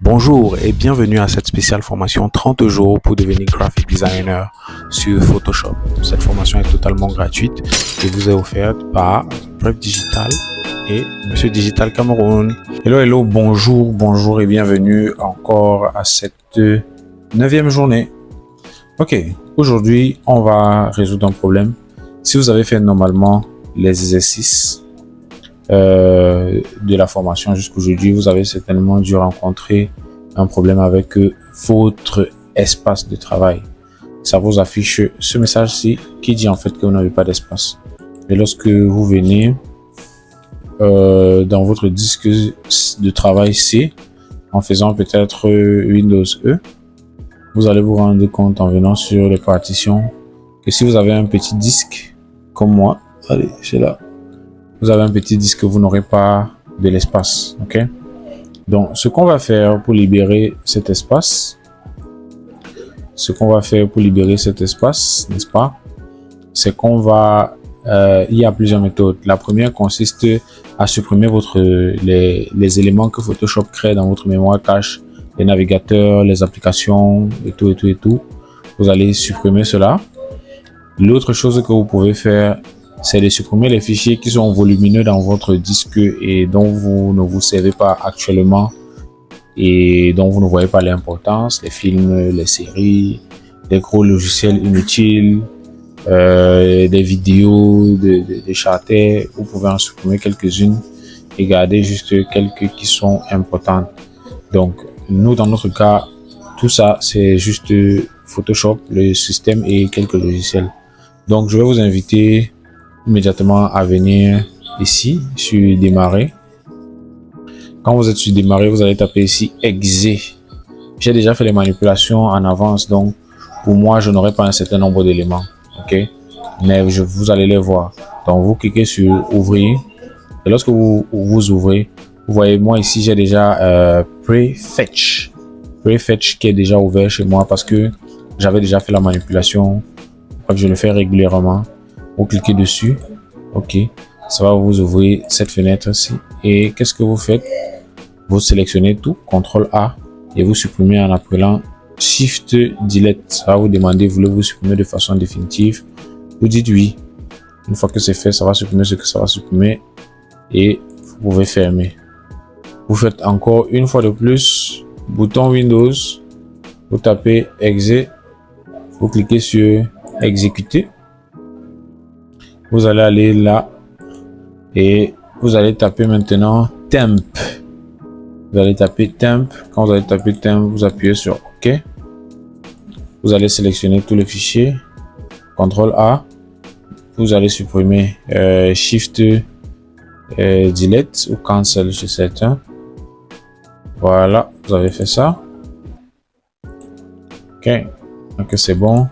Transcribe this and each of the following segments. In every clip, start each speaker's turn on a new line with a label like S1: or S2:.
S1: Bonjour et bienvenue à cette spéciale formation 30 jours pour devenir graphic designer sur Photoshop. Cette formation est totalement gratuite et vous est offerte par Preuve Digital et Monsieur Digital Cameroun. Hello, bonjour et bienvenue encore à cette 9e journée. Ok, aujourd'hui on va résoudre un problème. Si vous avez fait normalement les exercices de la formation jusqu'aujourd'hui, vous avez certainement dû rencontrer un problème avec votre espace de travail. Ça vous affiche ce message-ci qui dit en fait que vous n'avez pas d'espace. Et lorsque vous venez dans votre disque de travail C, en faisant peut-être Windows E, vous allez vous rendre compte en venant sur les partitions que si vous avez un petit disque comme moi, allez, c'est là. Vous avez un petit disque, vous n'aurez pas de l'espace, ok? Donc, ce qu'on va faire pour libérer cet espace, n'est-ce pas? C'est qu'on va, il y a plusieurs méthodes. La première consiste à supprimer les éléments que Photoshop crée dans votre mémoire cache, les navigateurs, les applications et tout. Vous allez supprimer cela. L'autre chose que vous pouvez faire, c'est de supprimer les fichiers qui sont volumineux dans votre disque et dont vous ne vous servez pas actuellement et dont vous ne voyez pas l'importance, les films, les séries, des gros logiciels inutiles, des vidéos, des charters. Vous pouvez en supprimer quelques-unes et garder juste quelques qui sont importantes. Donc, nous, dans notre cas, tout ça, c'est juste Photoshop, le système et quelques logiciels. Donc, je vais vous inviter immédiatement à venir ici sur démarrer. Quand vous êtes sur démarrer, vous allez taper ici exe. J'ai déjà fait les manipulations en avance, donc pour moi je n'aurai pas un certain nombre d'éléments, ok, mais vous allez les voir. Donc vous cliquez sur ouvrir et lorsque vous ouvrez, vous voyez moi ici j'ai déjà prefetch qui est déjà ouvert chez moi parce que j'avais déjà fait la manipulation. Je le fais régulièrement. Vous cliquez dessus, ok, ça va vous ouvrir cette fenêtre-ci. Et qu'est-ce que vous faites? Vous sélectionnez tout, CTRL A, et vous supprimez en appelant Shift Delete. Ça va vous demander, voulez-vous supprimer de façon définitive? Vous dites oui. Une fois que c'est fait, ça va supprimer ce que ça va supprimer et vous pouvez fermer. Vous faites encore une fois de plus, bouton Windows, vous tapez exe, vous cliquez sur exécuter. Vous allez aller là et vous allez taper maintenant temp. Vous allez taper temp. Quand vous allez taper temp, vous appuyez sur OK. Vous allez sélectionner tous les fichiers. CTRL A. Vous allez supprimer Shift Delete ou Cancel chez certains. Voilà, vous avez fait ça. OK. Donc c'est bon.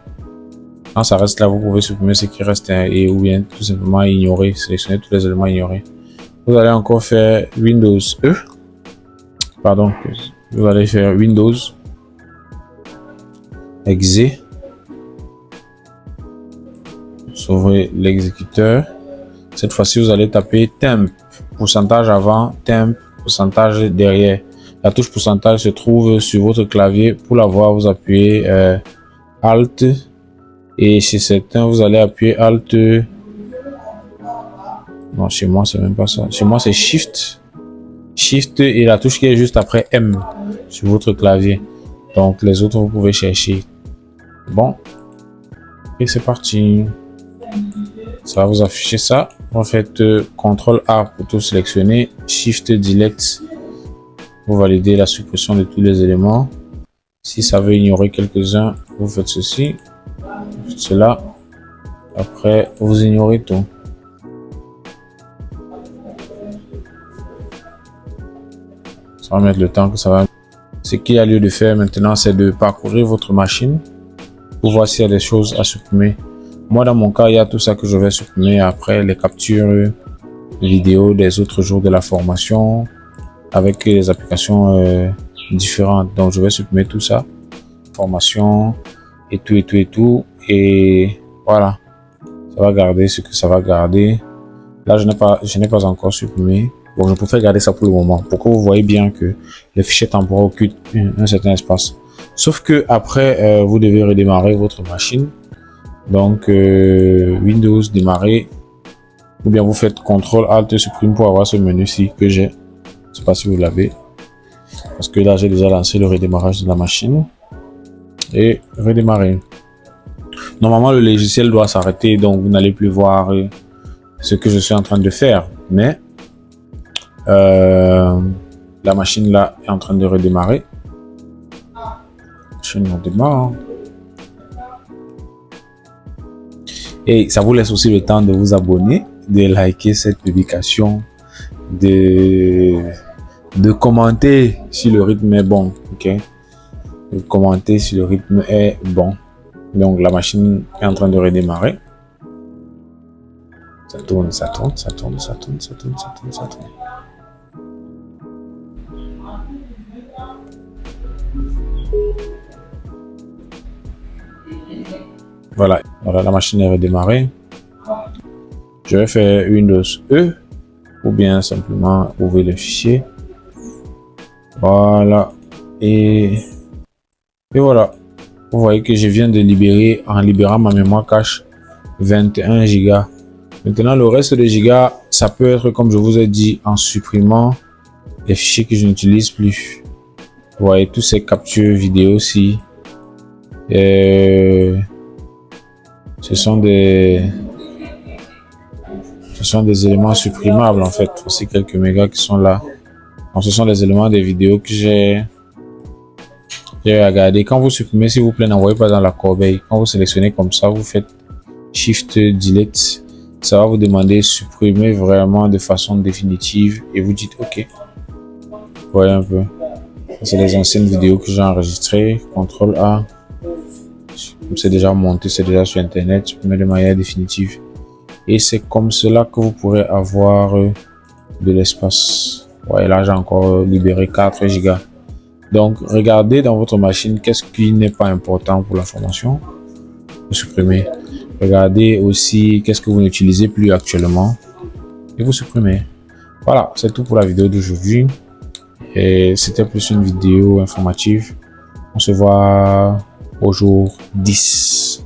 S1: Quand ça reste là, vous pouvez supprimer ce qui reste et ou bien tout simplement ignorer, sélectionner tous les éléments ignorés. Vous allez encore faire Windows E. Pardon, vous allez faire Windows exe. Vous ouvrez l'exécuteur. Cette fois-ci, vous allez taper temp, pourcentage avant, temp, pourcentage derrière. La touche pourcentage se trouve sur votre clavier. Pour la voir, vous appuyez Alt. Et chez certains, vous allez appuyer Alt. Non, chez moi, c'est même pas ça. Chez moi, c'est Shift. Shift et la touche qui est juste après M sur votre clavier. Donc, les autres, vous pouvez chercher. Bon. Et c'est parti. Ça va vous afficher ça. Vous faites CTRL A pour tout sélectionner. Shift Delete. Vous validez la suppression de tous les éléments. Si ça veut ignorer quelques-uns, vous faites ceci. Cela, après vous ignorez tout. Ça va mettre le temps que ça va. Ce qu'il y a lieu de faire maintenant, c'est de parcourir votre machine pour voir s'il y a des choses à supprimer. Moi, dans mon cas, il y a tout ça que je vais supprimer après les captures vidéo des autres jours de la formation avec les applications différentes. Donc, je vais supprimer tout ça, formation et tout. Et voilà, ça va garder ce que ça va garder. Là, je n'ai pas encore supprimé. Bon, je préfère garder ça pour le moment. Pour que vous voyez bien que les fichiers temporaires occupent un certain espace. Sauf que après, vous devez redémarrer votre machine. Donc, Windows, démarrer. Ou bien vous faites CTRL ALT supprime pour avoir ce menu-ci que j'ai. Je ne sais pas si vous l'avez. Parce que là, j'ai déjà lancé le redémarrage de la machine. Et redémarrer. Normalement, le logiciel doit s'arrêter. Donc, vous n'allez plus voir ce que je suis en train de faire. Mais, la machine là est en train de redémarrer. La machine redémarre. Et ça vous laisse aussi le temps de vous abonner, de liker cette publication, de commenter si le rythme est bon, ok? De commenter si le rythme est bon. Donc la machine est en train de redémarrer. Ça tourne, ça tourne, ça tourne, ça tourne, ça tourne, ça tourne, ça tourne. Voilà, la machine est redémarrée. Je vais faire Windows E ou bien simplement ouvrir le fichier. Voilà. Et voilà. Vous voyez que je viens de libérer, en libérant ma mémoire cache, 21 Go. Maintenant, le reste des gigas, ça peut être, comme je vous ai dit, en supprimant les fichiers que je n'utilise plus. Vous voyez tous ces captures vidéo aussi. Ce sont des éléments supprimables en fait. Voici quelques mégas qui sont là. Donc, ce sont les éléments des vidéos que j'ai regardé. Quand vous supprimez, s'il vous plaît, n'envoyez pas dans la corbeille. Quand vous sélectionnez comme ça, vous faites Shift Delete. Ça va vous demander supprimer vraiment de façon définitive et vous dites OK. Vous voyez un peu. C'est les anciennes vidéos que j'ai enregistrées. CTRL A. C'est déjà monté, c'est déjà sur internet, supprimer de manière définitive. Et c'est comme cela que vous pourrez avoir de l'espace. Ouais, là j'ai encore libéré 4 Go. Donc regardez dans votre machine qu'est-ce qui n'est pas important pour la formation. Vous supprimez. Regardez aussi qu'est-ce que vous n'utilisez plus actuellement et vous supprimez. Voilà, c'est tout pour la vidéo d'aujourd'hui. Et c'était plus une vidéo informative. On se voit au jour 10.